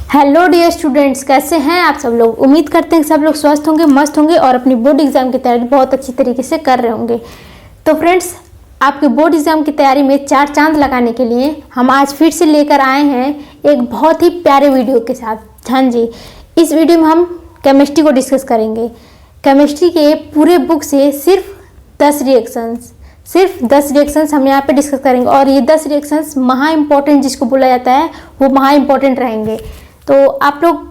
Hello dear students, कैसे हैं आप सब लोग। उम्मीद करते हैं कि सब लोग स्वस्थ होंगे, मस्त होंगे और अपनी बोर्ड एग्जाम की तैयारी बहुत अच्छी तरीके से कर रहे होंगे। तो फ्रेंड्स, आपके बोर्ड एग्जाम की तैयारी में चार चांद लगाने के लिए हम आज फिर से लेकर आए हैं एक बहुत ही प्यारे वीडियो के साथ। हाँ जी, इस वीडियो में हम केमिस्ट्री को डिस्कस करेंगे। केमिस्ट्री के पूरे बुक से सिर्फ 10 रिएक्शंस हम यहाँ पे डिस्कस करेंगे और ये 10 रिएक्शंस महा इम्पोर्टेंट जिसको बोला जाता है वो महा इम्पोर्टेंट रहेंगे। तो आप लोग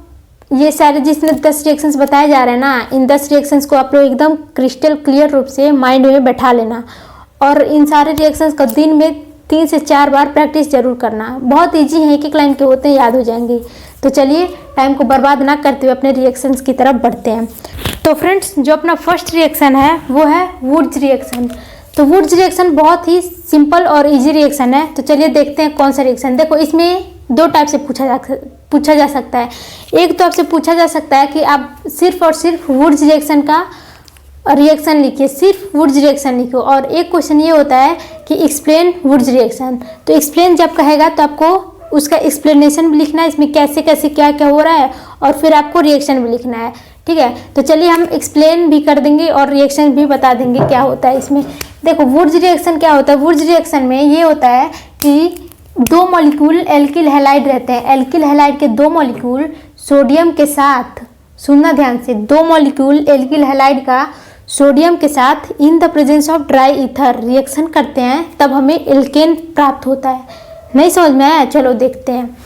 ये सारे जिसमें 10 रिएक्शंस बताए जा रहे हैं ना, इन 10 रिएक्शंस को आप लोग एकदम क्रिस्टल क्लियर रूप से माइंड में बैठा लेना और इन सारे रिएक्शंस को दिन में 3 से 4 बार प्रैक्टिस जरूर करना। बहुत ईजी है, एक लाइन के होते हैं, याद हो जाएंगे। तो चलिए टाइम को बर्बाद ना करते हुए अपने रिएक्शंस की तरफ बढ़ते हैं। तो फ्रेंड्स, जो अपना फर्स्ट रिएक्शन है वो है वुड्स रिएक्शन। तो वुड्स रिएक्शन बहुत ही सिंपल और इजी रिएक्शन है। तो चलिए देखते हैं कौन सा रिएक्शन। देखो, इसमें 2 टाइप से पूछा जा सकता है। एक तो आपसे पूछा जा सकता है कि आप सिर्फ और सिर्फ वुड्स रिएक्शन का रिएक्शन लिखिए, सिर्फ वुड्स रिएक्शन लिखो। और एक क्वेश्चन ये होता है कि एक्सप्लेन वुड्स रिएक्शन। तो एक्सप्लेन जब कहेगा तो आपको उसका एक्सप्लेनेशन भी लिखना है, इसमें कैसे कैसे क्या क्या हो रहा है, और फिर आपको रिएक्शन भी लिखना है। ठीक है, तो चलिए हम एक्सप्लेन भी कर देंगे और रिएक्शन भी बता देंगे क्या होता है इसमें। देखो, वुड्स रिएक्शन क्या होता है। वुड्स रिएक्शन में ये होता है कि 2 मॉलिक्यूल एल्किल हैलाइड रहते हैं। एल्किल हैलाइड के 2 मॉलिक्यूल सोडियम के साथ, सुनना ध्यान से, 2 मॉलिक्यूल एल्किल हैलाइड का सोडियम के साथ in the presence of dry ether reaction करते हैं, तब हमें एल्केन प्राप्त होता है। नहीं समझ में आया? चलो देखते हैं।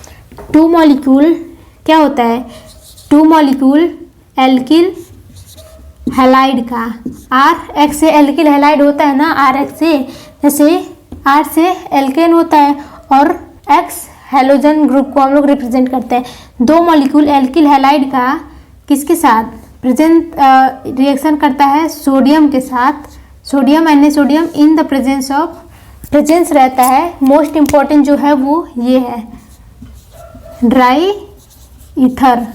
2 मॉलिक्यूल क्या होता है, 2 मॉलिक्यूल एल्किल हैलाइड का, आर एक्स से एल्किल हैलाइड होता है ना, आर एक्स से, जैसे आर से एल्केन होता है और एक्स हैलोजन ग्रुप को हम लोग रिप्रेजेंट करते हैं। 2 मॉलिक्यूल एल्किल हैलाइड का किसके साथ प्रेजेंट रिएक्शन करता है, सोडियम के साथ। Sodium sodium in the presence of, presence रहता है, मोस्ट इम्पॉर्टेंट जो है वो ये है ड्राई ईथर।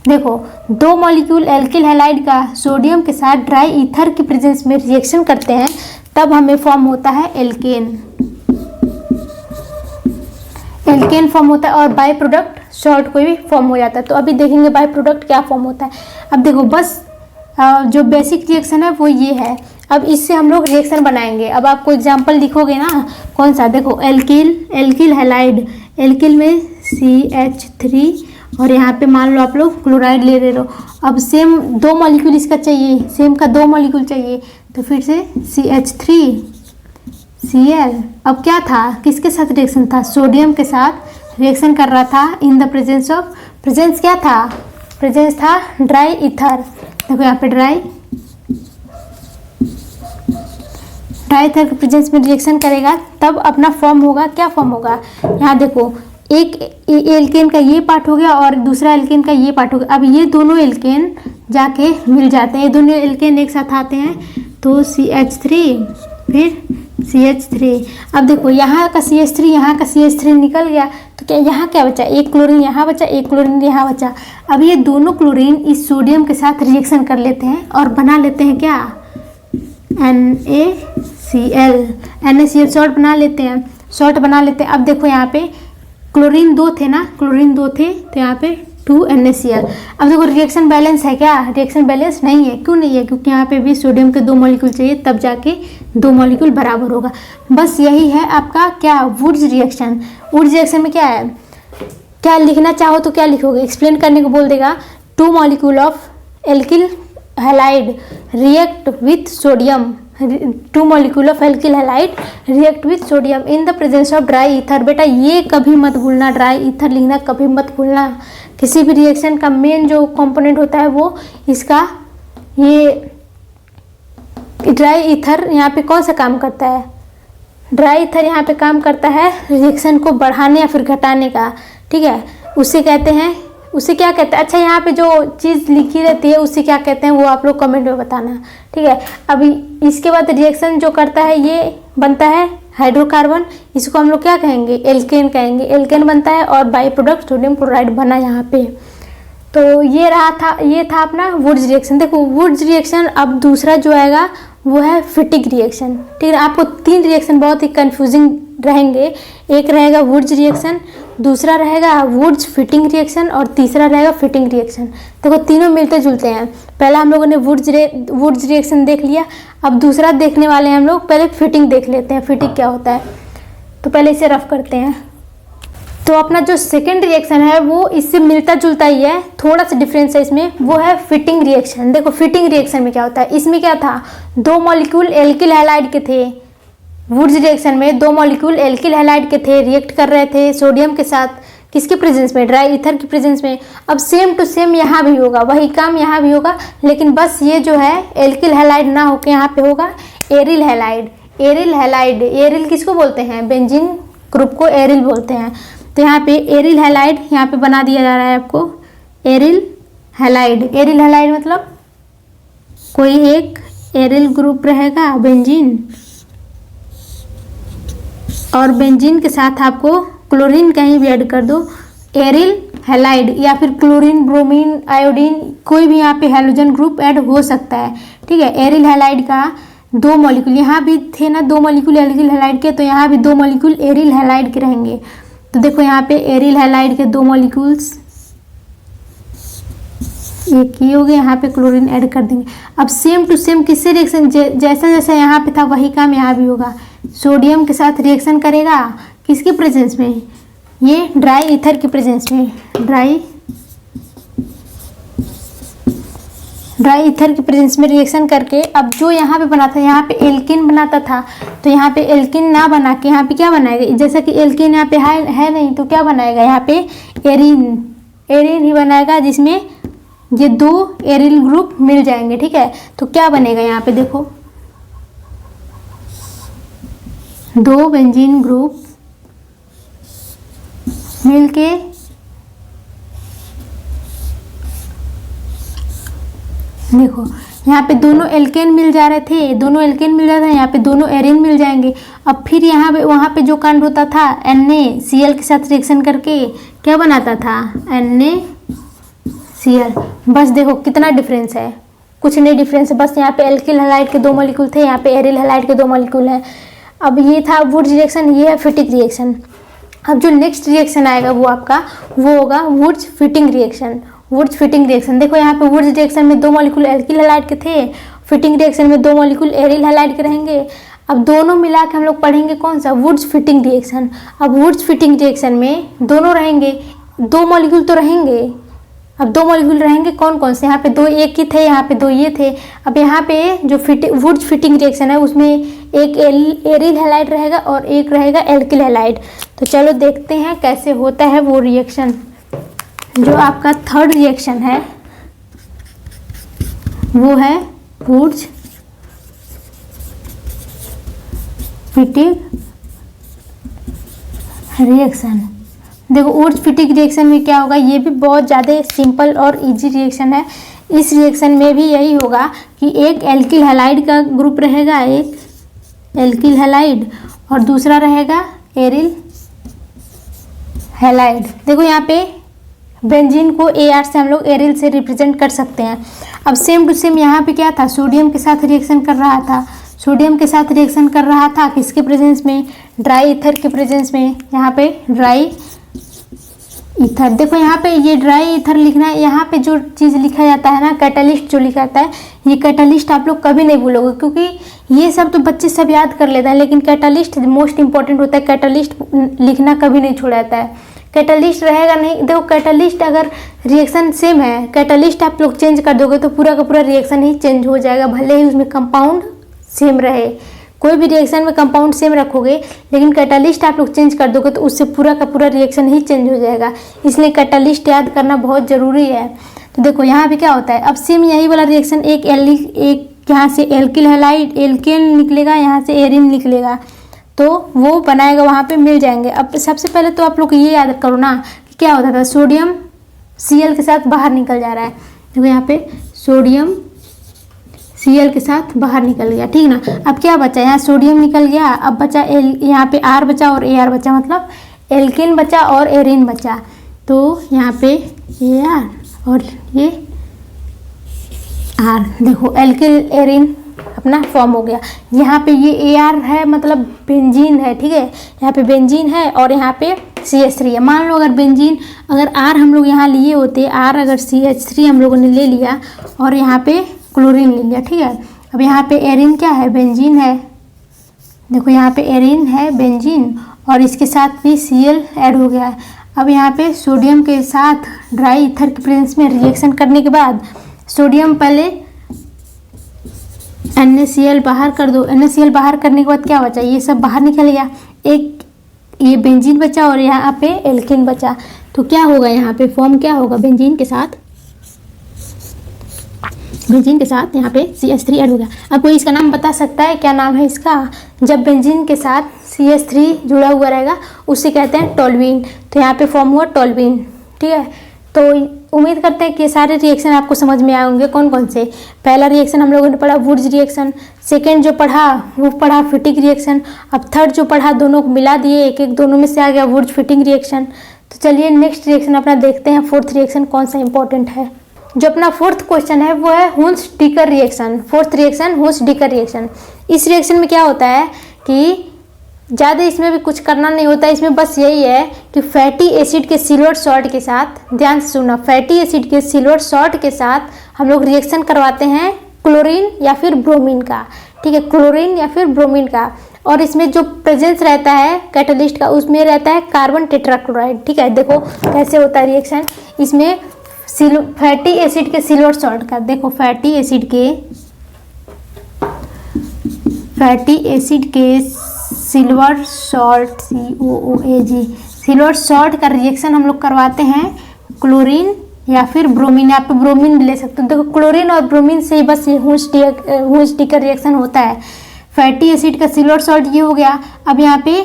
देखो, 2 मॉलिक्यूल एल्किल हैलाइड का सोडियम के साथ ड्राई ईथर की प्रेजेंस में रिएक्शन करते हैं, तब हमें फॉर्म होता है एल्केन। एल्केन फॉर्म होता है और बाय प्रोडक्ट सॉल्ट कोई भी फॉर्म हो जाता है। तो अभी देखेंगे बाय प्रोडक्ट क्या फॉर्म होता है। अब देखो, बस जो बेसिक रिएक्शन है वो ये है। अब इससे हम लोग रिएक्शन बनाएंगे। अब आपको एग्जांपल लिखोगे ना, कौन सा, देखो एल्किल हैलाइड, एल्किल में CH3 और यहाँ पे मान लो आप लोग क्लोराइड ले रहे हो। अब सेम 2 मॉलिक्यूल इसका चाहिए, सेम का 2 मॉलिक्यूल चाहिए, तो फिर से CH3Cl। अब क्या था, किसके साथ रिएक्शन था, सोडियम के साथ रिएक्शन कर रहा था in the presence of, presence क्या था, प्रेजेंस था ड्राई ईथर। देखो यहाँ पे ड्राई ईथर के प्रेजेंस में रिएक्शन करेगा, तब अपना फॉर्म होगा, क्या फॉर्म होगा, यहाँ देखो, एक एल्केन का ये पार्ट हो गया और दूसरा एल्केन का ये पार्ट हो गया। अब ये दोनों एल्केन जाके मिल जाते हैं, ये दोनों एल्केन एक साथ आते हैं, तो CH3 फिर CH3। अब देखो, यहाँ का CH3 यहाँ का CH3 निकल गया, तो क्या यहाँ क्या बचा, एक क्लोरीन यहाँ बचा, एक क्लोरीन यहाँ बचा। अब ये दोनों क्लोरीन इस सोडियम के साथ रिएक्शन कर लेते हैं और बना लेते हैं क्या, NaCl सॉल्ट बना लेते हैं, सॉल्ट बना लेते हैं। अब देखो यहाँ पे क्लोरीन 2 थे ना, क्लोरीन 2 थे, तो यहाँ पे 2 NaCl। अब देखो, रिएक्शन बैलेंस है क्या, रिएक्शन बैलेंस नहीं है। क्यों नहीं है, क्योंकि यहाँ पे भी सोडियम के 2 मॉलिक्यूल चाहिए, तब जाके 2 मॉलिक्यूल बराबर होगा। बस यही है आपका क्या, वुड्स रिएक्शन। वुड्स रिएक्शन में क्या है, क्या लिखना चाहो तो क्या लिखोगे, एक्सप्लेन करने को बोल देगा, 2 molecule of alkyl halide react with sodium, 2 molecule of alkyl halide react with sodium in the presence of dry ether. बेटा ये कभी मत भूलना, ड्राई ईथर लिखना कभी मत भूलना। किसी भी रिएक्शन का मेन जो कंपोनेंट होता है वो इसका, ये ड्राई ईथर यहाँ पे कौन सा काम करता है, ड्राई ईथर यहाँ पे काम करता है रिएक्शन को बढ़ाने या फिर घटाने का। ठीक है, उसे कहते हैं, उसे क्या कहते हैं, अच्छा यहाँ पे जो चीज़ लिखी रहती है उसे क्या कहते हैं वो आप लोग कमेंट में बताना। ठीक है, अभी इसके बाद रिएक्शन जो करता है ये बनता है हाइड्रोकार्बन, इसको हम लोग क्या कहेंगे, एल्केन कहेंगे। एल्केन बनता है और बाई प्रोडक्ट सोडियम क्लोराइड बना यहाँ पे। तो ये था अपना वुड्स रिएक्शन। देखो, वुड्स रिएक्शन, अब दूसरा जो आएगा वो है फिटिक रिएक्शन। ठीक है, आपको 3 रिएक्शन बहुत ही कंफ्यूजिंग रहेंगे। एक रहेगा वुड्स रिएक्शन, दूसरा रहेगा वुड्स फिटिंग रिएक्शन और तीसरा रहेगा फिटिंग रिएक्शन। देखो तीनों मिलते जुलते हैं। पहला हम लोगों ने वुड्स रिएक्शन देख लिया, अब दूसरा देखने वाले हैं हम लोग। पहले फिटिंग देख लेते हैं, फिटिंग क्या होता है। तो पहले इसे रफ करते हैं। तो अपना जो सेकेंड रिएक्शन है वो इससे मिलता जुलता ही है, थोड़ा सा डिफरेंस है इसमें, वो है फिटिंग रिएक्शन। देखो फिटिंग रिएक्शन में क्या होता है, इसमें क्या था, दो मॉलिक्यूल एल्किल हैलाइड के थे। वुड्स रिएक्शन में दो मॉलिक्यूल एल्किल हैलाइड के थे, रिएक्ट कर रहे थे सोडियम के साथ, किसके प्रेजेंस में, ड्राई ईथर की प्रेजेंस में। अब सेम टू सेम यहाँ भी होगा, वही काम यहाँ भी होगा, लेकिन बस ये जो है एल्किल हैलाइड ना होकर यहाँ पे होगा aryl halide. Aryl halide, aryl किसको बोलते हैं, बेंजीन ग्रुप को एरिल बोलते हैं। तो यहाँ पे एरिल हैलाइड यहाँ पे बना दिया जा रहा है आपको, एरिल हैलाइड। एरिल हैलाइड मतलब कोई एक एरिल ग्रुप रहेगा बेंजीन, और बेंजीन के साथ आपको क्लोरीन कहीं भी ऐड कर दो, एरिल हैलाइड, या फिर क्लोरीन, ब्रोमीन, आयोडीन, कोई भी यहाँ पे हैलोजन ग्रुप ऐड हो सकता है। ठीक है, एरिल हैलाइड का दो मॉलिक्यूल, यहाँ भी थे ना दो मॉलिक्यूल एरिल हैलाइड के, तो यहाँ भी दो मॉलिक्यूल एरिल हैलाइड के रहेंगे। तो देखो यहाँ पे एरिल हैलाइड के दो मॉलिक्यूल्स एक ही हो गए, यहाँ पे क्लोरीन ऐड कर देंगे। अब सेम टू सेम किससे रिएक्शन, जैसा जैसा यहाँ पे था वही काम यहाँ भी होगा। सोडियम के साथ रिएक्शन करेगा, किसके प्रेजेंस में, ये ड्राई ईथर की प्रेजेंस में, ड्राई ईथर की प्रेजेंस में रिएक्शन करके, अब जो यहाँ पे बना था, यहाँ पे एल्किन बनाता था, तो यहाँ पे एल्किन ना बना के यहाँ पे क्या बनाएगा, जैसा कि एल्किन यहाँ पे है नहीं, तो क्या बनाएगा यहाँ पे एरीन ही बनाएगा, जिसमें ये दो एरिल ग्रुप मिल जाएंगे। ठीक है, तो क्या बनेगा यहाँ पे देखो, दो बेंजीन ग्रुप मिलके देखो यहाँ पे दोनों एल्केन मिल जा रहे थे, दोनों एल्केन मिल जा रहे हैं, यहाँ पे दोनों एरिन मिल जाएंगे। अब फिर यहाँ पे वहाँ पे जो कांड होता था NaCl के साथ रिएक्शन करके क्या बनाता था, NaCl। बस देखो कितना डिफरेंस है, कुछ नहीं डिफरेंस है, बस यहाँ पे एल्किल हैलाइड के दो मॉलिक्यूल थे, यहाँ पे एरिल हैलाइड के दो मॉलिक्यूल हैं। अब ये था वुड्स रिएक्शन, ये है फिटिंग रिएक्शन। अब जो नेक्स्ट रिएक्शन आएगा वो आपका वो होगा Wurtz Fittig reaction. Wurtz Fittig reaction देखो यहाँ पे वुड्स रिएक्शन में दो मॉलिक्यूल एल्किल हैलाइड के थे, फिटिंग रिएक्शन में दो मॉलिक्यूल एरिल हैलाइड के रहेंगे। अब दोनों मिला के हम लोग पढ़ेंगे कौन सा, वुड्स फिटिंग रिएक्शन। अब वुड्स फिटिंग रिएक्शन में दोनों रहेंगे, दो मॉलिक्यूल तो रहेंगे। अब दो मॉलिक्यूल रहेंगे कौन कौन से, यहाँ पे दो एक ही थे, यहाँ पे दो ये थे। अब यहाँ पे जो वुड्स फिटिंग रिएक्शन है उसमें एक एरिल हैलाइड रहेगा और एक रहेगा एल्किल हैलाइड। तो चलो देखते हैं कैसे होता है वो रिएक्शन। जो आपका थर्ड रिएक्शन है वो है वुड्स फिटिंग रिएक्शन। देखो वुड्स फिटिंग रिएक्शन में क्या होगा, ये भी बहुत ज़्यादा सिंपल और इजी रिएक्शन है। इस रिएक्शन में भी यही होगा कि एक एल्किल हैलाइड का ग्रुप रहेगा, एक एल्किल हैलाइड और दूसरा रहेगा एरिल हैलाइड। देखो यहाँ पे बेंजीन को AR से हम लोग एरिल से रिप्रेजेंट कर सकते हैं। अब सेम टू सेम यहाँ पे क्या था, सोडियम के साथ रिएक्शन कर रहा था, सोडियम के साथ रिएक्शन कर रहा था किसके प्रेजेंस में, ड्राई ईथर के प्रेजेंस में। यहाँ पे ड्राई ईथर, देखो यहाँ पे ये ड्राई ईथर लिखना है। यहाँ पे जो चीज़ लिखा जाता है ना, कैटलिस्ट जो लिखा जाता है, ये कैटलिस्ट आप लोग कभी नहीं भूलोगे, क्योंकि ये सब तो बच्चे सब याद कर लेते हैं, लेकिन कैटलिस्ट मोस्ट इंपॉर्टेंट होता है। कैटलिस्ट लिखना कभी नहीं छोड़ा जाता है, कैटलिस्ट रहेगा नहीं। देखो कैटलिस्ट अगर रिएक्शन सेम है, कैटलिस्ट आप लोग चेंज कर दोगे तो पूरा का पूरा रिएक्शन ही चेंज हो जाएगा, भले ही उसमें कंपाउंड सेम रहे। कोई भी रिएक्शन में कंपाउंड सेम रखोगे, लेकिन कैटलिस्ट आप लोग चेंज कर दोगे तो उससे पूरा का पूरा रिएक्शन ही चेंज हो जाएगा। इसलिए कैटलिस्ट याद करना बहुत ज़रूरी है। तो देखो यहाँ पे क्या होता है, अब सेम यही वाला रिएक्शन, एक यहाँ से एल्किल हैलाइड एल्केन निकलेगा, यहाँ से एरिन निकलेगा, तो वो बनाएगा, वहाँ पे मिल जाएंगे। अब सबसे पहले तो आप लोग ये याद करो ना कि क्या होता था, सोडियम Cl के साथ बाहर निकल जा रहा है। देखो यहाँ पे सोडियम Cl के साथ बाहर निकल गया, ठीक ना। अब क्या बचा, यहाँ सोडियम निकल गया, अब बचा यहाँ पे R बचा और AR बचा, मतलब एल्केन बचा और एरिन बचा। तो यहाँ पे AR और ये R, देखो एल्किल एरिन अपना फॉर्म हो गया। यहाँ पे ये AR है, मतलब बेंजीन है, ठीक है, यहाँ पे बेंजीन है और यहाँ पे CH3 है। मान लो अगर बेंजीन, अगर R हम लोग यहाँ लिए होते, R अगर CH3 हम लोगों ने ले लिया और यहाँ पे क्लोरीन ले लिया, ठीक है। अब यहाँ पे एरिन क्या है, बेंजीन है। देखो यहाँ पे एरिन है, बेंजीन, और इसके साथ भी Cl ऐड हो गया है। अब यहाँ पे सोडियम के साथ ड्राई ईथर के प्रेजेंस में रिएक्शन करने के बाद सोडियम पहले NaCl बाहर कर दो। NaCl बाहर करने के बाद क्या बचा, ये सब बाहर निकल गया, एक ये बेंजीन बचा और यहाँ पे एल्केन बचा। तो क्या होगा, यहाँ पे फॉर्म क्या होगा, बेंजीन के साथ यहाँ पे CH3 ऐड हो गया। अब कोई इसका नाम बता सकता है, क्या नाम है इसका? जब बेंजीन के साथ CH3 जुड़ा हुआ रहेगा उसे कहते हैं टोल्यूइन। तो यहाँ पे फॉर्म हुआ टोल्यूइन, ठीक है। तो उम्मीद करते हैं कि ये सारे रिएक्शन आपको समझ में आए होंगे। कौन कौन से? पहला रिएक्शन हम लोगों ने पढ़ा वुड्स रिएक्शन, सेकेंड जो पढ़ा वो पढ़ा फिटिक रिएक्शन, अब थर्ड जो पढ़ा दोनों को मिला दिए, एक एक दोनों में से आ गया वुड्स फिटिंग रिएक्शन। तो चलिए नेक्स्ट रिएक्शन अपना देखते हैं, फोर्थ रिएक्शन कौन सा इंपॉर्टेंट है। जो अपना फोर्थ क्वेश्चन है वो है Hunsdiecker reaction. Fourth reaction Hunsdiecker reaction. इस रिएक्शन में क्या होता है कि ज़्यादा इसमें भी कुछ करना नहीं होता है, इसमें बस यही है कि फैटी एसिड के सिल्वर सॉल्ट के साथ, ध्यान से सुनना, फैटी एसिड के सिल्वर सॉल्ट के साथ हम लोग रिएक्शन करवाते हैं क्लोरीन या फिर ब्रोमीन का, ठीक है, क्लोरीन या फिर ब्रोमीन का। और इसमें जो प्रेजेंस रहता है कैटलिस्ट का उसमें रहता है कार्बन टेट्राक्लोराइड, ठीक है। देखो कैसे होता है रिएक्शन, इसमें फैटी एसिड के सिल्वर सॉल्ट का, देखो फैटी एसिड के silver salt COOAG, silver salt का रिएक्शन हम लोग करवाते हैं क्लोरीन या फिर ब्रोमीन। आप ब्रोमीन ले सकते हो। देखो क्लोरीन और ब्रोमीन से ही बस ये हुंस-डीकर रिएक्शन होता है। फैटी एसिड का सिल्वर सॉल्ट ये हो गया, अब यहाँ पे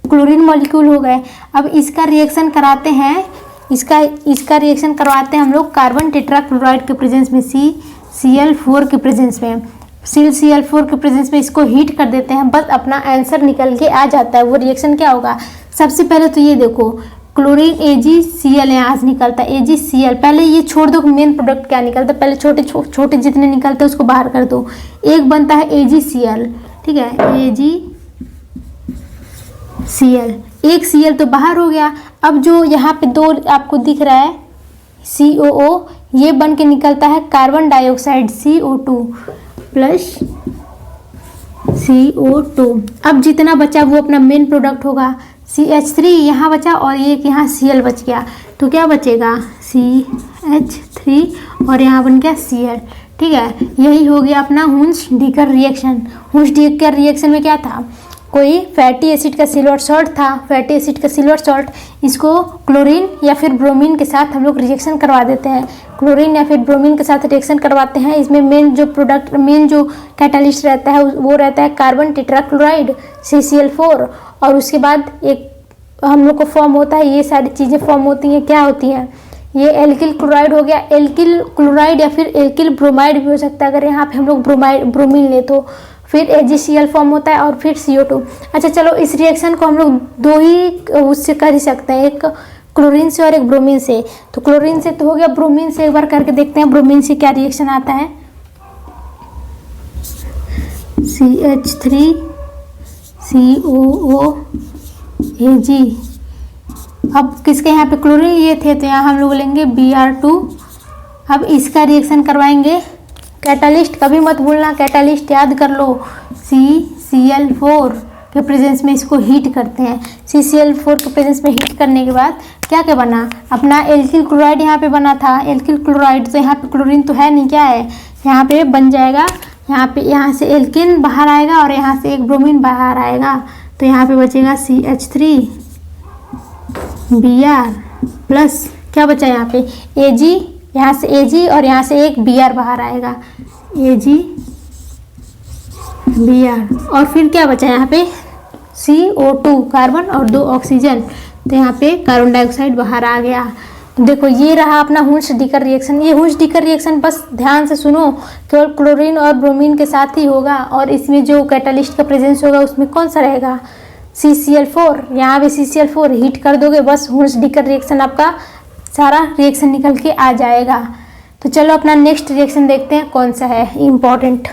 क्लोरीन मॉलिक्यूल हो गए। अब इसका रिएक्शन कराते हैं, इसका रिएक्शन करवाते हैं हम लोग कार्बन टेट्राक्लोराइड के प्रेजेंस में, CCl4 के प्रेजेंस में। CCl4 के प्रेजेंस में इसको हीट कर देते हैं, बस अपना आंसर निकल के आ जाता है। वो रिएक्शन क्या होगा, सबसे पहले तो ये देखो क्लोरीन AgCl यहाँ से निकलता है, AgCl। पहले ये छोड़ दो मेन प्रोडक्ट क्या निकलता है, पहले छोटे जितने निकलते हैं उसको बाहर कर दो। एक बनता है AgCl, ठीक है, AgCl, एक Cl तो बाहर हो गया। अब जो यहाँ पे दो आपको दिख रहा है COO, ये बन के निकलता है carbon dioxide CO2 plus CO2। अब जितना बचा वो अपना मेन प्रोडक्ट होगा, CH3 यहाँ बचा और एक यहाँ Cl बच गया, तो क्या बचेगा CH3 और यहाँ बन गया Cl, ठीक है। यही हो गया अपना हुंस-डीकर रिएक्शन। हुंस-डीकर रिएक्शन में क्या था, कोई फैटी एसिड का सिल्वर सॉल्ट था, फैटी एसिड का सिल्वर सॉल्ट, इसको क्लोरीन या फिर ब्रोमीन के साथ हम लोग रिएक्शन करवा देते हैं, क्लोरीन या फिर ब्रोमीन के साथ रिएक्शन करवाते हैं। इसमें मेन जो कैटालिस्ट रहता है वो रहता है कार्बन टेट्राक्लोराइड CCl4, और उसके बाद एक हम लोग को फॉर्म होता है, ये सारी चीज़ें फॉर्म होती हैं, क्या होती हैं, ये एल्किल क्लोराइड हो गया, एल्किल क्लोराइड या फिर एल्किल ब्रोमाइड भी हो सकता है अगर यहाँ पे हम लोग ब्रोमीन ले तो। फिर AgCl फॉर्म होता है और फिर CO2। अच्छा चलो, इस रिएक्शन को हम लोग दो ही उससे कर ही सकते हैं, एक क्लोरीन से और एक ब्रोमीन से। तो क्लोरीन से तो हो गया, ब्रोमीन से एक बार करके देखते हैं ब्रोमीन से क्या रिएक्शन आता है। CH3 COOAG। अब किसके यहाँ पे क्लोरीन ये थे तो यहाँ हम लोग लेंगे Br2। अब इसका रिएक्शन करवाएंगे, कैटालिस्ट कभी मत भूलना, कैटालिस्ट याद कर लो, CCl4 के प्रेजेंस में इसको हीट करते हैं। CCl4 के प्रेजेंस में हीट करने के बाद क्या क्या बना, अपना एल्किल क्लोराइड यहाँ पे बना था, एल्किल क्लोराइड। तो यहाँ पे क्लोरीन तो है नहीं, क्या है यहाँ पे बन जाएगा, यहाँ से एल्किन बाहर आएगा और यहाँ से एक ब्रोमीन बाहर आएगा, तो यहाँ पे बचेगा CH3 Br प्लस क्या बचा यहाँ पे Ag, यहाँ से Ag और यहाँ से एक Br बाहर आएगा, Ag Br, और फिर क्या बचा यहाँ पे CO2 कार्बन और 2 ऑक्सीजन, तो यहाँ पे कार्बन डाइऑक्साइड बाहर आ गया। तो देखो ये रहा अपना हुंस-डीकर रिएक्शन। ये हुंस-डीकर रिएक्शन बस ध्यान से सुनो, केवल क्लोरीन और ब्रोमीन के साथ ही होगा, और इसमें जो कैटालिस्ट का प्रेजेंस होगा उसमें कौन सा रहेगा CCl4। यहाँ पे CCl4 हीट कर दोगे, बस हुंस-डीकर रिएक्शन आपका सारा रिएक्शन निकल के आ जाएगा। तो चलो अपना नेक्स्ट रिएक्शन देखते हैं कौन सा है इम्पॉर्टेंट।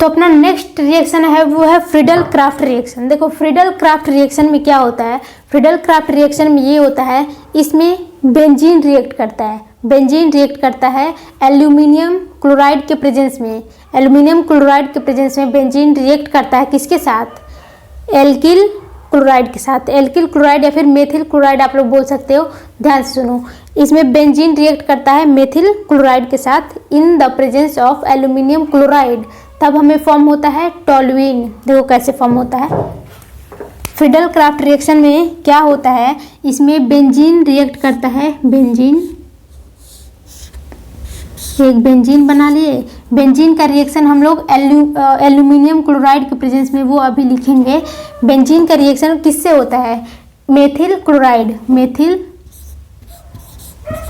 तो अपना नेक्स्ट रिएक्शन है वो है फ्रीडल क्राफ्ट रिएक्शन। देखो फ्रीडल क्राफ्ट रिएक्शन में क्या होता है, फ्रीडल क्राफ्ट रिएक्शन में ये होता है, इसमें बेंजीन रिएक्ट करता है, बेंजीन रिएक्ट करता है एल्यूमिनियम क्लोराइड के प्रेजेंस में, एल्यूमिनियम क्लोराइड के प्रेजेंस में बेंजीन रिएक्ट करता है किसके साथ, एल्किल क्लोराइड के साथ, एल्किल क्लोराइड या फिर मेथिल क्लोराइड आप लोग बोल सकते हो। ध्यान से सुनो, इसमें बेंजीन रिएक्ट करता है मेथिल क्लोराइड के साथ in the presence of aluminium chloride, तब हमें फॉर्म होता है टोल्यूइन। देखो कैसे फॉर्म होता है, फ्रीडल क्राफ्ट रिएक्शन में क्या होता है, इसमें बेंजीन रिएक्ट करता है, बेंजीन, एक बेंजीन बना लिए। बेंजीन का रिएक्शन हम लोग एल्यूमिनियम क्लोराइड के प्रेजेंस में वो अभी लिखेंगे। बेंजीन का रिएक्शन किससे होता है, मेथिल क्लोराइड, मेथिल,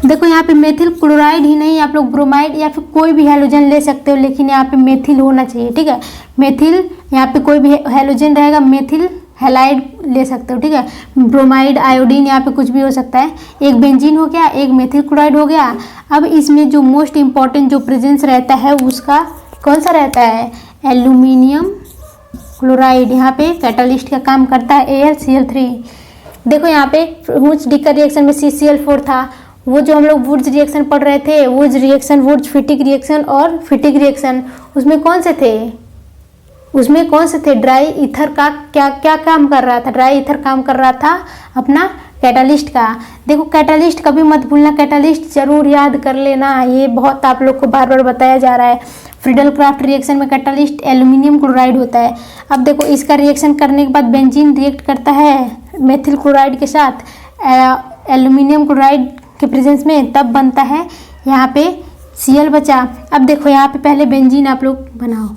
देखो यहाँ पे मेथिल क्लोराइड ही नहीं, आप लोग ब्रोमाइड या फिर कोई भी हैलोजन ले सकते हो, लेकिन यहाँ पे मेथिल होना चाहिए, ठीक है। मेथिल, यहाँ पे कोई भी हैलोजन रहेगा, मेथिल हैलाइड ले सकते हो, ठीक है। ब्रोमाइड, आयोडीन, यहाँ पे कुछ भी हो सकता है। एक बेंजीन हो गया, एक मेथिल क्लोराइड हो गया। अब इसमें जो मोस्ट इम्पॉर्टेंट जो प्रेजेंस रहता है उसका कौन सा रहता है, एल्यूमिनियम क्लोराइड। यहाँ पे कैटालिस्ट का काम करता है AlCl3। देखो यहाँ पे वुर्ज डिकर रिएक्शन में CCl4 था, वो जो हम लोग वुर्ज रिएक्शन पढ़ रहे थे, वुर्ज रिएक्शन, वुर्ज फिटिक रिएक्शन और फिटिक रिएक्शन, उसमें कौन से थे, उसमें कौन से थे, ड्राई ईथर का क्या क्या काम कर रहा था, ड्राई ईथर काम कर रहा था अपना कैटालिस्ट का। देखो कैटालिस्ट कभी मत भूलना, कैटालिस्ट जरूर याद कर लेना, ये बहुत आप लोग को बार बार बताया जा रहा है। फ्रीडल क्राफ्ट रिएक्शन में कैटालिस्ट एल्यूमिनियम क्लोराइड होता है। अब देखो इसका रिएक्शन करने के बाद बेंजीन रिएक्ट करता है मेथिल क्लोराइड के साथ एल्यूमिनियम क्लोराइड के प्रेजेंस में, तब बनता है यहाँ पे Cl बचा। अब देखो यहाँ पे पहले बेंजीन आप लोग बनाओ,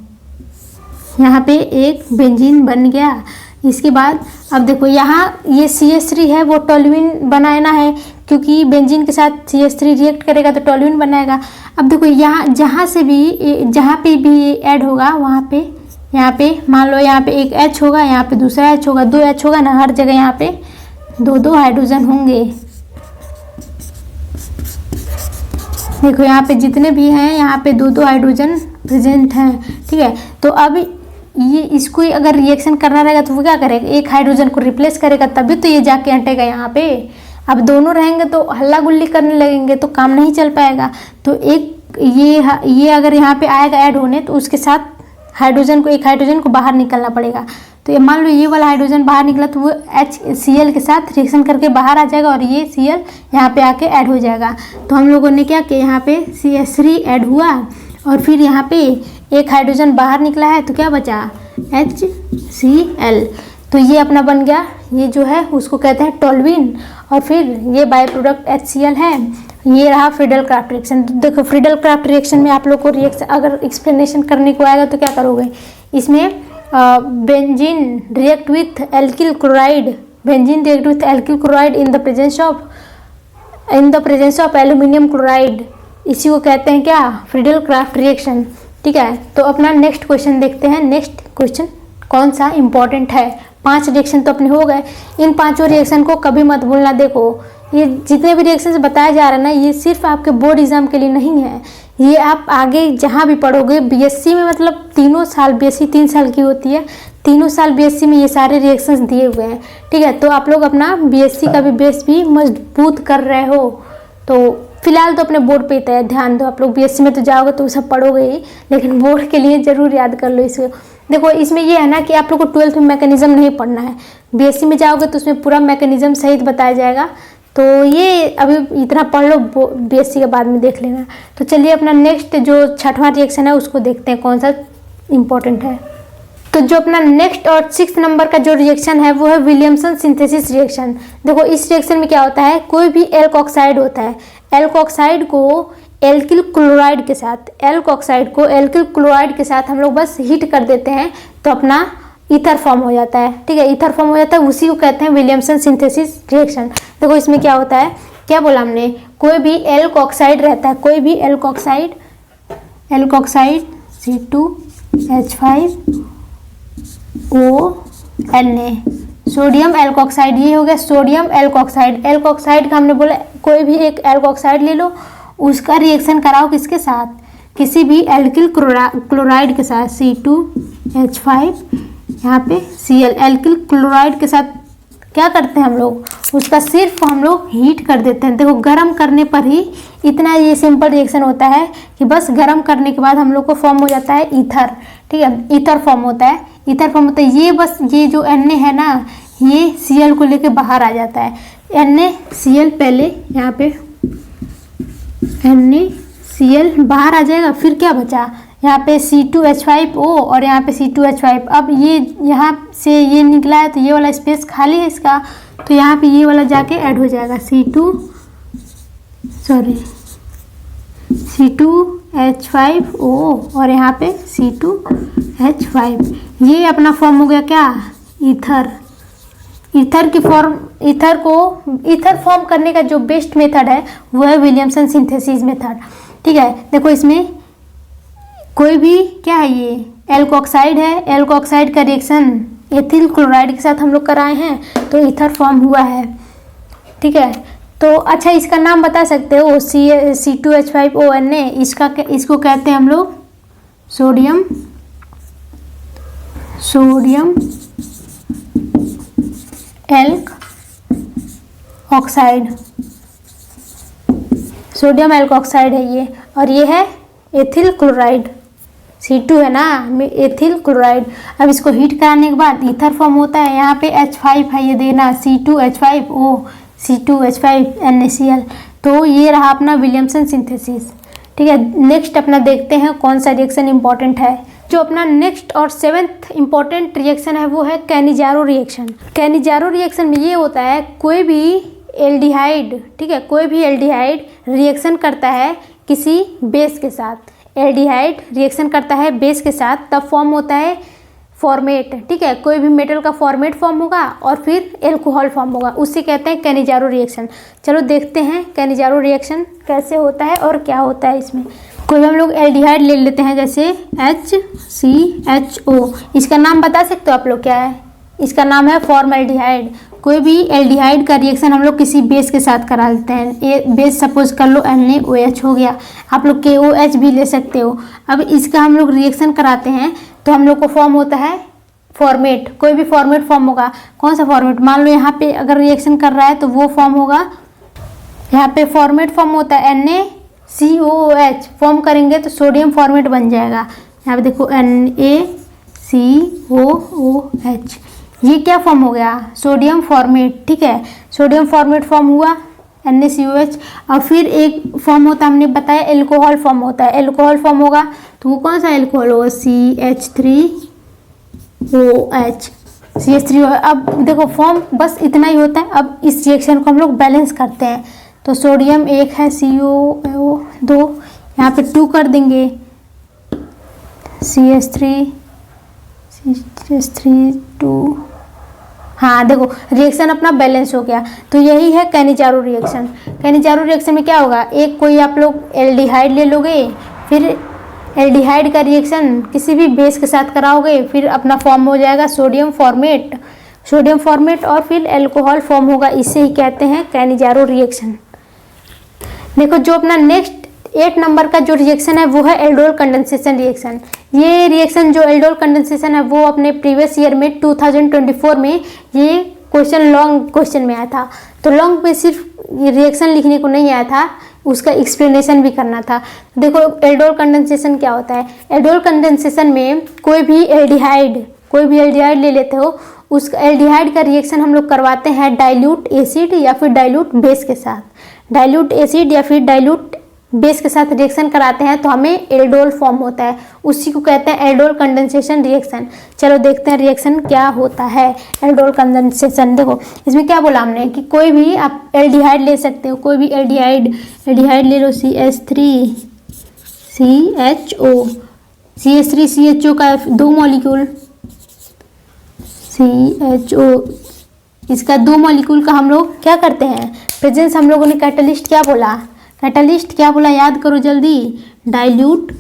यहाँ पे एक बेंजीन बन गया। इसके बाद अब देखो यहाँ ये CH3 है, वो टोल्यूइन बनाना है, क्योंकि बेंजीन के साथ CH3 रिएक्ट करेगा तो टोल्यूइन बनाएगा। अब देखो यहाँ जहाँ पे भी ऐड होगा वहाँ पे, यहाँ पे मान लो यहाँ पे एक H होगा, यहाँ पे दूसरा H होगा, 2 H होगा ना, हर जगह यहाँ पे 2 हाइड्रोजन होंगे। देखो यहाँ पे जितने भी हैं यहाँ पे 2 हाइड्रोजन प्रेजेंट हैं, ठीक है। तो अब ये इसको अगर रिएक्शन करना रहेगा तो वो क्या करेगा, एक हाइड्रोजन को रिप्लेस करेगा, तभी तो ये जाके हटेगा यहाँ पे। अब दोनों रहेंगे तो हल्ला गुल्ली करने लगेंगे तो काम नहीं चल पाएगा। तो एक ये अगर यहाँ पे आएगा ऐड होने, तो उसके साथ हाइड्रोजन को, एक हाइड्रोजन को बाहर निकलना पड़ेगा। तो ये मान लो ये वाला हाइड्रोजन बाहर निकला तो वो HCl के साथ रिएक्शन करके बाहर आ जाएगा और ये Cl यहाँ पे आके ऐड हो जाएगा। तो हम लोगों ने क्या किया, यहाँ पे CH3 ऐड हुआ और फिर यहाँ पे एक हाइड्रोजन बाहर निकला है तो क्या बचा, HCl। तो ये अपना बन गया, ये जो है उसको कहते हैं टोल्यूइन, और फिर ये बाय प्रोडक्ट HCl है। ये रहा फ्रीडल क्राफ्ट रिएक्शन। देखो फ्रीडल क्राफ्ट रिएक्शन में आप लोग को रिएक्शन अगर एक्सप्लेनेशन करने को आएगा तो क्या करोगे, इसमें benzene react with alkyl chloride, benzene react with alkyl chloride in the presence of aluminium chloride, इसी को कहते हैं क्या, फ्रीडल क्राफ्ट रिएक्शन, ठीक है। तो अपना नेक्स्ट क्वेश्चन देखते हैं। नेक्स्ट क्वेश्चन कौन सा इंपॉर्टेंट है, 5 रिएक्शन तो अपने हो गए, इन 5 रिएक्शन को कभी मत भूलना। देखो ये जितने भी रिएक्शंस बताया जा रहा है ना, ये सिर्फ आपके बोर्ड एग्जाम के लिए नहीं है, ये आप आगे जहाँ भी पढ़ोगे, BSc में मतलब तीनों साल, BSc 3 साल की होती है, तीनों साल BSc में ये सारे रिएक्शंस दिए हुए हैं, ठीक है। तो आप लोग अपना BSc का भी बेस भी मजबूत कर रहे हो। तो फिलहाल तो अपने बोर्ड पे ही ध्यान दो, आप लोग BSc में तो जाओगे तो सब पढ़ोगे ही, लेकिन बोर्ड के लिए ज़रूर याद कर लो इसको। देखो इसमें ये है ना कि आप लोग को 12th में मैकेनिज्म नहीं पढ़ना है, BSc में जाओगे तो उसमें पूरा मैकेनिज्म सहित बताया जाएगा। तो ये अभी इतना पढ़ लो, BSc के बाद में देख लेना। तो चलिए अपना नेक्स्ट जो 6वां रिएक्शन है उसको देखते हैं कौन सा इम्पोर्टेंट है। तो जो अपना नेक्स्ट और 6th नंबर का जो रिएक्शन है वो है विलियमसन सिंथेसिस रिएक्शन। देखो इस रिएक्शन में क्या होता है, कोई भी एल्कोक्साइड होता है, एल्कोक्साइड को एल्किल क्लोराइड के साथ, एल्कोक्साइड को एल्किल क्लोराइड के साथ हम लोग बस हीट कर देते हैं तो अपना ईथर फॉर्म हो जाता है, ठीक है। ईथर फॉर्म हो जाता है, उसी को कहते हैं विलियमसन सिंथेसिस रिएक्शन। देखो इसमें क्या होता है, क्या बोला हमने, कोई भी एल्कोक्साइड रहता है, कोई भी एल्कोक्साइड C2H5ONa, सोडियम एल्कोक्साइड, ये हो गया सोडियम एल्कोक्साइड। एल्कोक्साइड का हमने बोला कोई भी एक एल्कोक्साइड ले लो, उसका रिएक्शन कराओ किसके साथ, किसी भी एल्किल क्लोराइड के साथ C2H5 यहाँ पे Cl एल्किल क्लोराइड के साथ क्या करते हैं हम लोग, उसका सिर्फ हम लोग हीट कर देते हैं। देखो गर्म करने पर ही इतना ये सिंपल रिएक्शन होता है कि बस गर्म करने के बाद हम लोग को फॉर्म हो जाता है ईथर। ठीक है, ईथर फॉर्म होता है, ईथर फॉर्म होता है। ये बस ये जो Na है ना, ये Cl को लेके बाहर आ जाता है। NaCl पहले यहाँ पे NaCl बाहर आ जाएगा, फिर क्या बचा यहाँ पे C2H5O और यहाँ पे C2H5। अब ये यहाँ से ये निकला है तो ये वाला स्पेस खाली है इसका, तो यहाँ पे ये वाला जाके ऐड हो जाएगा C2H5O और यहाँ पे C2H5। ये अपना फॉर्म हो गया क्या, ईथर। ईथर फॉर्म करने का जो बेस्ट मेथड है वो है विलियमसन सिंथेसिस मेथड। ठीक है, देखो इसमें कोई भी क्या है, ये एल्कोऑक्साइड है, एल्कोऑक्साइड का रिएक्शन एथिल क्लोराइड के साथ हम लोग कराए हैं तो ईथर फॉर्म हुआ है। ठीक है, तो अच्छा इसका नाम बता सकते हो, C2H5ONa, इसको कहते हैं हम लोग sodium elk oxide. Sodium elk oxide है ये, और ये है एथिल क्लोराइड। C2 है ना, एथिल क्लोराइड। अब इसको हीट कराने के बाद ईथर फॉर्म होता है। यहाँ पे H5 है, ये देना C2H5O C2H5NaCl। तो ये रहा अपना विलियमसन सिंथेसिस। ठीक है, नेक्स्ट अपना देखते हैं कौन सा रिएक्शन इंपॉर्टेंट है। जो अपना नेक्स्ट और 7th इंपॉर्टेंट रिएक्शन है वो है कैनिजारो रिएक्शन। कैनिजारो रिएक्शन में ये होता है, कोई भी एल्डिहाइड, ठीक है, कोई भी एल्डिहाइड रिएक्शन करता है किसी बेस के साथ, एल्डिहाइड रिएक्शन करता है बेस के साथ, तब फॉर्म होता है फॉर्मेट। ठीक है, कोई भी मेटल का फॉर्मेट फॉर्म होगा और फिर एल्कोहल फॉर्म होगा, उसे कहते हैं कैनिजारो रिएक्शन। चलो देखते हैं कैनिजारो रिएक्शन कैसे होता है और क्या होता है इसमें। कोई भी हम लोग एल्डिहाइड ले लेते हैं, जैसे HCHO। इसका नाम बता सकते हो आप लोग क्या है, इसका नाम है फॉर्मल्डिहाइड। कोई भी एल्डिहाइड का रिएक्शन हम लोग किसी बेस के साथ करा लेते हैं। ये बेस सपोज कर लो NaOH हो गया, आप लोग KOH भी ले सकते हो। अब इसका हम लोग रिएक्शन कराते हैं तो हम लोग को फॉर्म होता है फॉर्मेट। कोई भी फॉर्मेट फॉर्म होगा, कौन सा फॉर्मेट, मान लो यहाँ पे अगर रिएक्शन कर रहा है तो वो फॉर्म होगा, यहाँ पे फॉर्मेट फॉर्म होता है NaCOOH। फॉर्म करेंगे तो सोडियम फॉर्मेट बन जाएगा। यहाँ पे देखो NaCOOH, ये क्या फॉर्म हो गया, सोडियम फॉर्मेट। ठीक है, सोडियम फॉर्मेट फॉर्म हुआ NaCOH। और फिर एक फॉर्म होता है, हमने बताया एल्कोहल फॉर्म होता है। एल्कोहल फॉर्म होगा तो वो कौन सा एल्कोहल होगा, CH3OH। अब देखो फॉर्म बस इतना ही होता है। अब इस रिएक्शन को हम लोग बैलेंस करते हैं, तो सोडियम 1 है, CO2 यहाँ पे 2 कर देंगे, CH3 हाँ देखो रिएक्शन अपना बैलेंस हो गया। तो यही है कैनिजारो रिएक्शन। कैनिजारो रिएक्शन में क्या होगा, एक कोई आप लोग एल्डिहाइड ले लोगे, फिर एल्डिहाइड का रिएक्शन किसी भी बेस के साथ कराओगे, फिर अपना फॉर्म हो जाएगा सोडियम फॉर्मेट और फिर एल्कोहल फॉर्म होगा। इसे ही कहते हैं कैनिजारो रिएक्शन। देखो जो अपना नेक्स्ट 8 नंबर का जो रिएक्शन है वो है एल्डोल कंडेंसेशन रिएक्शन। ये रिएक्शन जो एल्डोल कंडेंसेशन है वो अपने प्रीवियस ईयर में 2024 में ये क्वेश्चन लॉन्ग क्वेश्चन में आया था। तो लॉन्ग में सिर्फ ये रिएक्शन लिखने को नहीं आया था, उसका एक्सप्लेनेशन भी करना था। देखो एल्डोल कंडेंसेशन क्या होता है। एल्डोल कंडेंसेशन में कोई भी एल्डिहाइड ले लेते हो, उस एल्डिहाइड का रिएक्शन हम लोग करवाते हैं डाइल्यूट एसिड या फिर डाइल्यूट बेस के साथ। डाइल्यूट एसिड या फिर डाइल्यूट बेस के साथ रिएक्शन कराते हैं तो हमें एल्डोल फॉर्म होता है, उसी को कहते हैं एल्डोल कंडेंसेशन रिएक्शन। चलो देखते हैं रिएक्शन क्या होता है एल्डोल कंडेंसेशन। देखो इसमें क्या बोला हमने कि कोई भी आप एल्डिहाइड ले सकते हो, कोई भी एल्डिहाइड ले लो, CH3CHO का 2 मॉलिक्यूल, CHO, इसका 2 मॉलिक्यूल का हम लोग क्या करते हैं, प्रेजेंस हम लोगों ने कैटलिस्ट क्या बोला, याद करो जल्दी, डाइल्यूट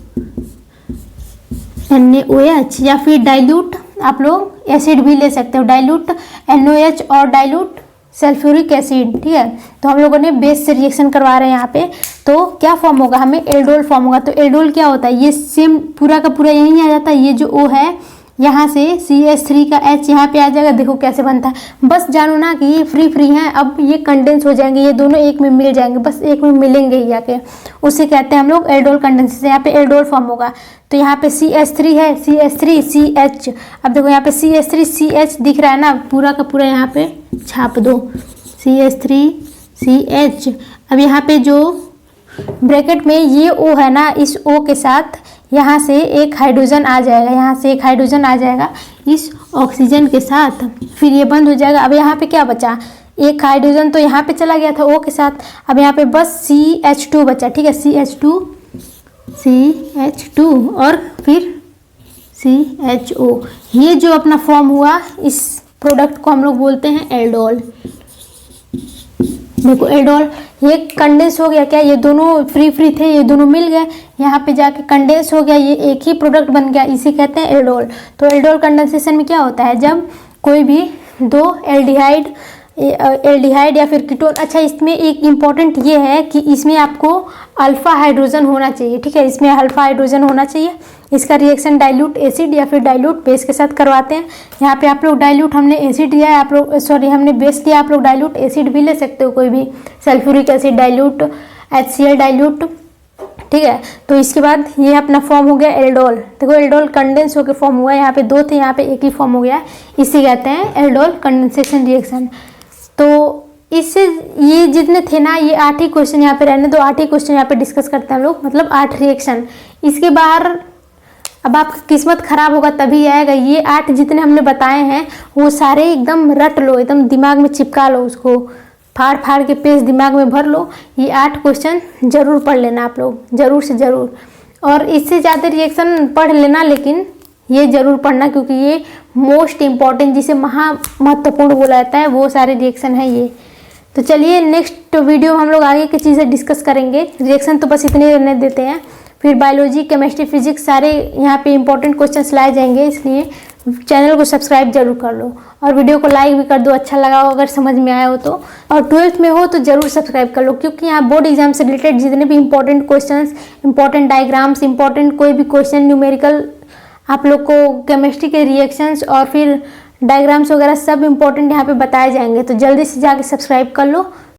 NaOH या फिर डाइल्यूट आप लोग एसिड भी ले सकते हो, डाइल्यूट NaOH और डाइल्यूट सल्फ्यूरिक एसिड, ठीक है। तो हम लोगों ने बेस से रिएक्शन करवा रहे हैं यहाँ पे, तो क्या फॉर्म होगा, हमें एल्डोल फॉर्म होगा। तो एल्डोल क्या होता है, ये सेम पूरा का पूरा यहीं आ जाता है, ये जो O है यहाँ से CH3 का H यहाँ पे आ जाएगा। देखो कैसे बनता है, बस जानो ना कि ये फ्री है, अब ये कंडेंस हो जाएंगे, ये दोनों एक में मिल जाएंगे, बस एक में मिलेंगे ही जाके, उसे कहते हैं हम लोग एल्डोल कंडेंसेशन। यहाँ पे एल्डोल फॉर्म होगा। तो यहाँ पे CH3 है, CH3 CH, अब देखो यहाँ पे CH3 CH दिख रहा है ना, पूरा का पूरा यहाँ पे छाप दो CH3 CH। अब यहाँ पे जो ब्रैकेट में ये O है ना, इस O के साथ यहाँ से एक हाइड्रोजन आ जाएगा, यहाँ से एक हाइड्रोजन आ जाएगा इस ऑक्सीजन के साथ, फिर ये बंद हो जाएगा। अब यहाँ पे क्या बचा, एक हाइड्रोजन तो यहाँ पे चला गया था O के साथ, अब यहाँ पे बस CH2 बचा, ठीक है, CH2 और फिर CHO। ये जो अपना फॉर्म हुआ, इस प्रोडक्ट को हम लोग बोलते हैं एल्डोल। देखो एल्डोल ये कंडेंस हो गया, क्या ये दोनों फ्री थे, ये दोनों मिल गए, यहाँ पे जाके कंडेंस हो गया, ये एक ही प्रोडक्ट बन गया, इसे कहते हैं एल्डोल। तो एल्डोल कंडेंसेशन में क्या होता है, जब कोई भी दो एल्डिहाइड या फिर कीटोन, अच्छा इसमें एक इम्पॉर्टेंट ये है कि इसमें आपको अल्फा हाइड्रोजन होना चाहिए, ठीक है, इसमें अल्फा हाइड्रोजन होना चाहिए। इसका रिएक्शन डाइल्यूट एसिड या फिर डाइल्यूट बेस के साथ करवाते हैं। यहाँ पे आप लोग डाइल्यूट, हमने एसिड लिया है, आप लोग सॉरी हमने बेस लिया, आप लोग डाइल्यूट एसिड भी ले सकते हो, कोई भी sulphuric acid dilute, HCl dilute, ठीक है। तो इसके बाद ये अपना फॉर्म हो गया एल्डोल। देखो एल्डोल कंडेंस होकर फॉर्म हुआ है, यहाँ पे दो थे, यहाँ पे एक ही फॉर्म हो गया, इसे कहते हैं एल्डोल कंडेंसेशन रिएक्शन। तो इससे ये जितने थे ना, ये 8 ही क्वेश्चन यहाँ पे रहने दो, 8 ही क्वेश्चन यहाँ पे डिस्कस करते हैं हम लोग, मतलब 8 रिएक्शन। इसके बाहर अब आपकी किस्मत खराब होगा तभी आएगा। ये 8 जितने हमने बताए हैं वो सारे एकदम रट लो, एकदम दिमाग में चिपका लो, उसको फाड़ के पेज दिमाग में भर लो। ये 8 क्वेश्चन जरूर पढ़ लेना आप लोग, जरूर से ज़रूर, और इससे ज़्यादा रिएक्शन पढ़ लेना, लेकिन ये जरूर पढ़ना क्योंकि ये मोस्ट इम्पॉर्टेंट, जिसे महत्वपूर्ण बोला जाता है, वो सारे रिएक्शन है ये। तो चलिए नेक्स्ट वीडियो में हम लोग आगे की चीज़ें डिस्कस करेंगे। रिएक्शन तो बस इतने रहने देते हैं, फिर बायोलॉजी, केमिस्ट्री, फिजिक्स सारे यहाँ पे इंपॉर्टेंट क्वेश्चंस लाए जाएंगे, इसलिए चैनल को सब्सक्राइब जरूर कर लो और वीडियो को लाइक भी कर दो, अच्छा लगा हो, अगर समझ में आया हो तो। और 12th में हो तो जरूर सब्सक्राइब कर लो, क्योंकि यहाँ बोर्ड एग्जाम से रिलेटेड जितने भी important questions, important diagrams, important कोई भी क्वेश्चन न्यूमेरिकल, आप लोग को केमिस्ट्री के रिएक्शंस और फिर डायग्राम्स वगैरह सब इंपॉर्टेंट यहाँ पे बताए जाएंगे। तो जल्दी से जाके सब्सक्राइब कर लो।